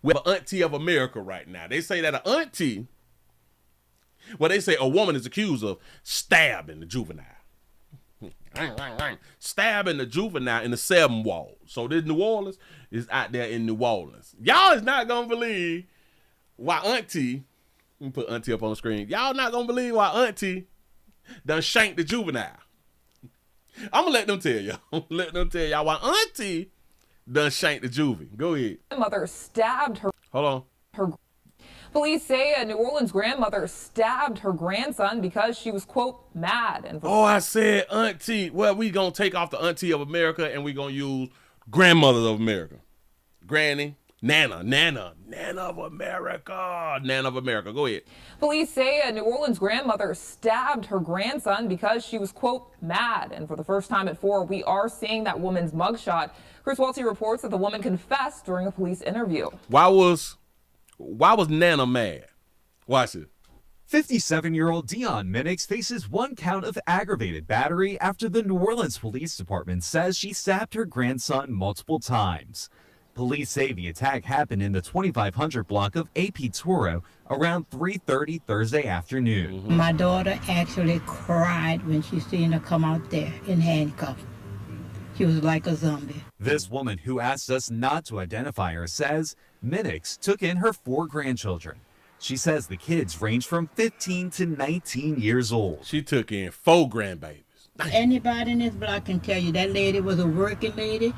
We have an auntie of America right now. They say that an auntie, well, they say a woman is accused of stabbing the juvenile. Stabbing the juvenile in the 7 walls. So this New Orleans is out there in New Orleans. Y'all is not gonna believe why auntie, let me put auntie up on the screen. Y'all not gonna believe why auntie done shanked the juvenile. I'm gonna let them tell y'all. Let them tell y'all why auntie done shanked the juvie. Go ahead. Mother stabbed her. Hold on. Police say a New Orleans grandmother stabbed her grandson because she was, quote, mad. And I said auntie. Well, we gonna take off the auntie of America and we gonna use grandmother of America. Granny, Nana of America. Nana of America. Go ahead. Police say a New Orleans grandmother stabbed her grandson because she was, quote, mad. And for the first time at 4, we are seeing that woman's mugshot. Chris Welty reports that the woman confessed during a police interview. Why was Nana mad? Watch it. 57-year-old Dion Minix faces 1 count of aggravated battery after the New Orleans Police Department says she stabbed her grandson multiple times. Police say the attack happened in the 2500 block of AP Toro around 3:30 Thursday afternoon. My daughter actually cried when she seen her come out there in handcuffs. She was like a zombie. This woman, who asked us not to identify her, says Minix took in her 4 grandchildren. She says the kids range from 15 to 19 years old. She took in 4 grandbabies. Anybody in this block can tell you that lady was a working lady.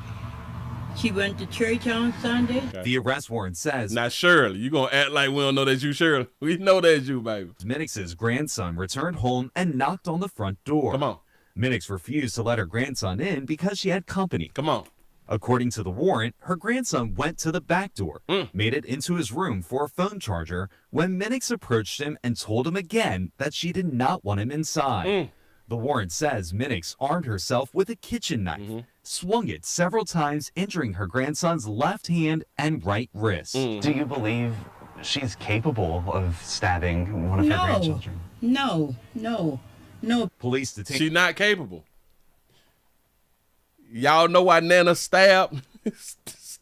She went to church on Sunday. Okay. The arrest warrant says... Now, Shirley, you gonna act like we don't know that's you, Shirley. We know that's you, baby. Minix's grandson returned home and knocked on the front door. Come on. Minix refused to let her grandson in because she had company. Come on. According to the warrant, her grandson went to the back door, made it into his room for a phone charger when Minix approached him and told him again that she did not want him inside. The warrant says Minix armed herself with a kitchen knife, swung it several times, injuring her grandson's left hand and right wrist. Do you believe she's capable of stabbing one of her grandchildren? No. Police detain... She's not capable. Y'all know why Nana stabbed her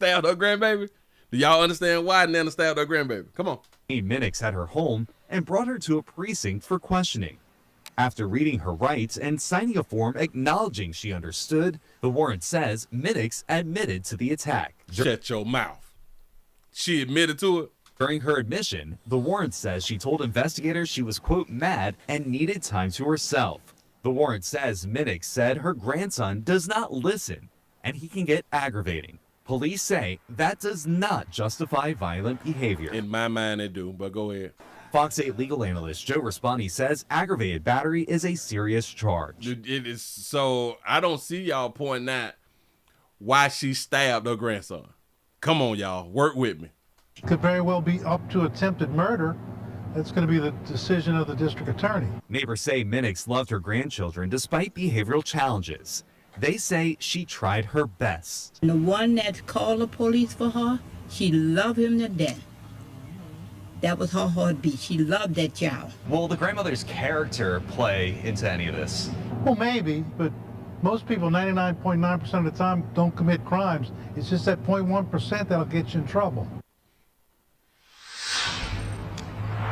grandbaby? Do y'all understand why Nana stabbed her grandbaby? Come on. Minix at her home and brought her to a precinct for questioning. After reading her rights and signing a form acknowledging she understood, the warrant says Minix admitted to the attack. Shut your mouth. She admitted to it? During her admission, the warrant says she told investigators she was, quote, mad and needed time to herself. The warrant says Minix said her grandson does not listen and he can get aggravating. Police say that does not justify violent behavior. In my mind, they do, but go ahead. Fox 8 legal analyst Joe Respani says aggravated battery is a serious charge. It is, so I don't see y'all pointing out why she stabbed her grandson. Come on, y'all, work with me. Could very well be up to attempted murder. That's going to be the decision of the district attorney. Neighbors say Minix loved her grandchildren despite behavioral challenges. They say she tried her best. And the one that called the police for her, she loved him to death. That was her heartbeat. She loved that child. Will the grandmother's character play into any of this? Well, maybe, but most people 99.9% of the time don't commit crimes. It's just that 0.1% that'll get you in trouble.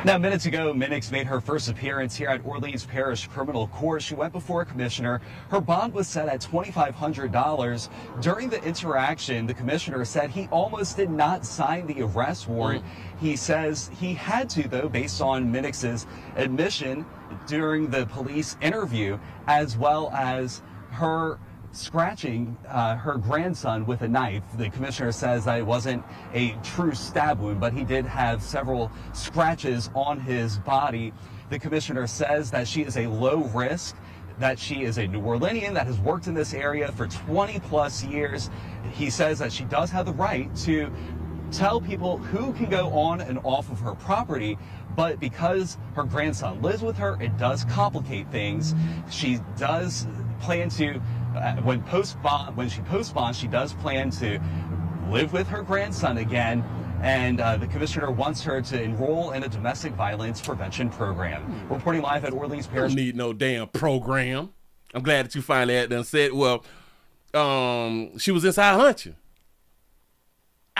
Now, minutes ago, Minix made her first appearance here at Orleans Parish Criminal Court. She went before a commissioner. Her bond was set at $2,500. During the interaction, the commissioner said he almost did not sign the arrest warrant. He says he had to, though, based on Minix's admission during the police interview, as well as her scratching her grandson with a knife. The commissioner says that it wasn't a true stab wound, but he did have several scratches on his body. The commissioner says that she is a low risk, that she is a New Orleanian that has worked in this area for 20 plus years. He says that she does have the right to tell people who can go on and off of her property, but because her grandson lives with her, it does complicate things. She does plan to when she post bond, she does plan to live with her grandson again, and the commissioner wants her to enroll in a domestic violence prevention program. Reporting live at Orleans Parish. Don't need no damn program. I'm glad that you finally had done said. Well, she was inside hunching.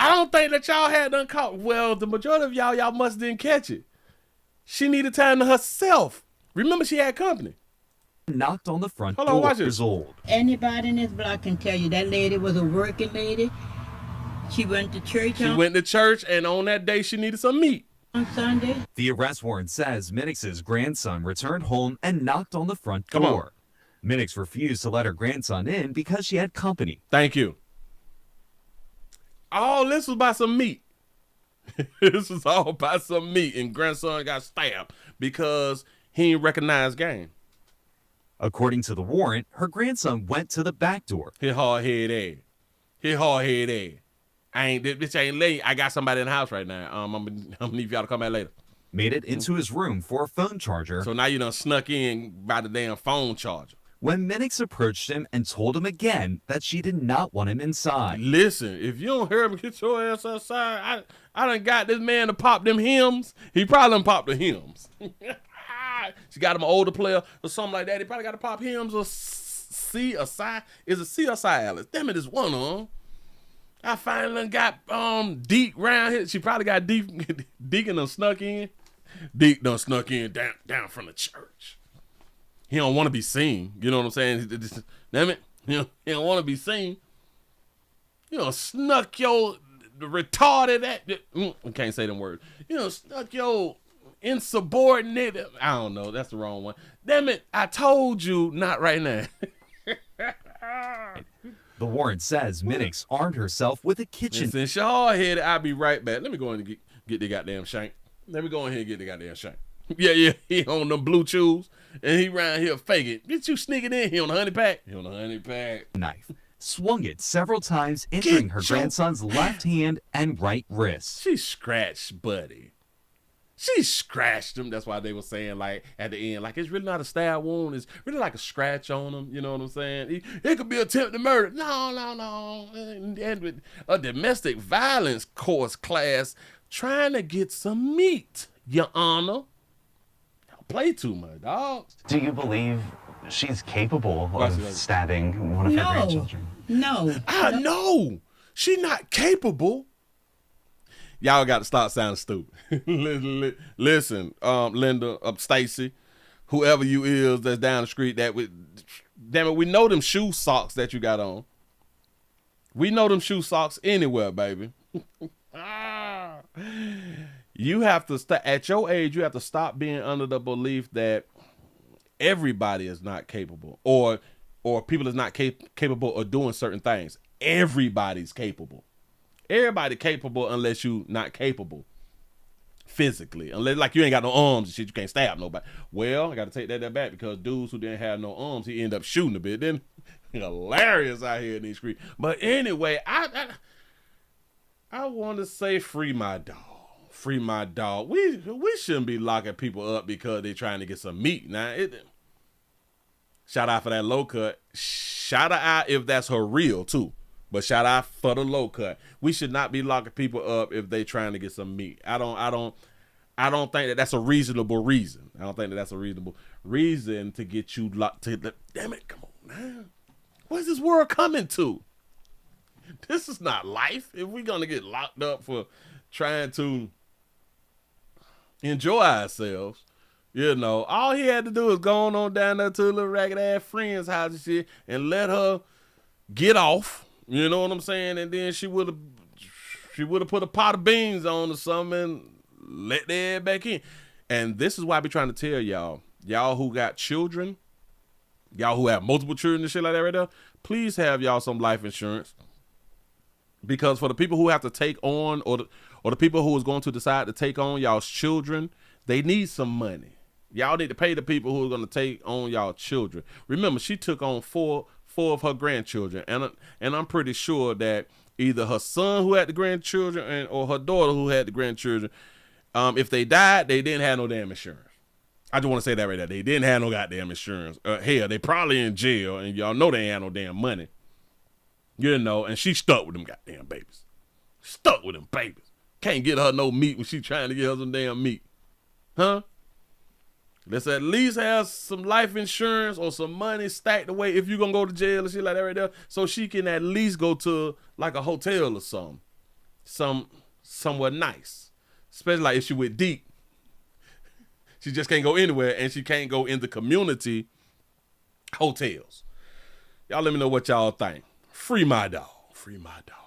I don't think that y'all had done caught. Well, the majority of y'all must didn't catch it. She needed time to herself. Remember, she had company. Knocked on the front Hold on, door watch this. years old. Anybody in this block can tell you that lady was a working lady. She went to church She went to church, and on that day, she needed some meat. on Sunday. The arrest warrant says Minix's grandson returned home and knocked on the front Come on. door. Minix refused to let her grandson in because she had company. Thank you. All this was about some meat. This was all about some meat, and grandson got stabbed because he didn't recognize game. According to the warrant, her grandson went to the back door. His hard head ass. His hard head ass. Bitch ain't late. I got somebody in the house right now. I'm gonna need y'all to come back later. Made it into his room for a phone charger. So now you done snuck in by the damn phone charger. When Minix approached him and told him again that she did not want him inside. Listen, if you don't hear me, get your ass outside. I done got this man to pop them hymns. He probably done popped the hymns. She got him an older player or something like that. He probably got to pop hymns or C or side. Is it C or side, Alice? Damn it, it's one of them. I finally got Deke round here. She probably got Deacon done snuck in. Deke done snuck in down from the church. He don't want to be seen. You know what I'm saying? Damn it. He don't want to be seen. You know, snuck your retarded I can't say them words. You know, snuck your insubordinate. I don't know. That's the wrong one. Damn it. I told you not right now. The warrant says Minix armed herself with a kitchen. Since you're hard headed, I'll be right back. Let me go in and get the goddamn shank. Let me go in here and get the goddamn shank. Yeah, he on them blue chews, and he around here faking. Get you sneaking in. He on the honey pack. He on the honey pack. Knife. Swung it several times, injuring her grandson's left hand and right wrist. She scratched Buddy. She scratched him. That's why they were saying, like, at the end, like, it's really not a stab wound. It's really like a scratch on him. You know what I'm saying? It could be attempted murder. No. And with a domestic violence course class trying to get some meat, Your Honor. Don't play too much, dog. Do you believe she's capable of stabbing one of her grandchildren? No. I know. She not capable. Y'all got to stop sounding stupid. Listen, Linda, Stacy, whoever you is that's down the street, damn it, we know them shoe socks that you got on. We know them shoe socks anywhere, baby. You have to at your age, you have to stop being under the belief that everybody is not capable, or people is not capable of doing certain things. Everybody's capable. Everybody capable unless you not capable physically. Unless, like, you ain't got no arms and shit, you can't stab nobody. Well, I got to take that back, because dudes who didn't have no arms, he ended up shooting a bit. Then hilarious out here in these streets. But anyway, I want to say free my dog. Free my dog. We shouldn't be locking people up because they're trying to get some meat. Now, shout out for that low cut. Shout out if that's her real too. But shout out for the low cut. We should not be locking people up if they trying to get some meat. I don't think that that's a reasonable reason. I don't think that that's a reasonable reason to get you locked. Damn it, come on, man. What's this world coming to? This is not life. If we're gonna get locked up for trying to enjoy ourselves, you know, all he had to do is go on down there to a little ragged ass friend's house and shit and let her get off. You know what I'm saying? And then she would have put a pot of beans on or something and let their head back in. And this is why I be trying to tell y'all who got children, y'all who have multiple children and shit like that right there, please have y'all some life insurance. Because for the people who have to take on, or the people who is going to decide to take on y'all's children, they need some money. Y'all need to pay the people who are going to take on y'all children. Remember, she took on four of her grandchildren, and I'm pretty sure that either her son who had the grandchildren or her daughter who had the grandchildren, if they died, they didn't have no damn insurance. I just want to say that right there. They didn't have no goddamn insurance. Hell, they probably in jail, and y'all know they ain't had no damn money. You know, and she stuck with them goddamn babies. Stuck with them babies. Can't get her no meat when she trying to get her some damn meat. Huh? Let's at least have some life insurance or some money stacked away if you're going to go to jail and shit like that right there, so she can at least go to like a hotel or something somewhere nice. Especially like if she went deep. She just can't go anywhere, and she can't go in the community hotels. Y'all let me know what y'all think. Free my dog. Free my dog.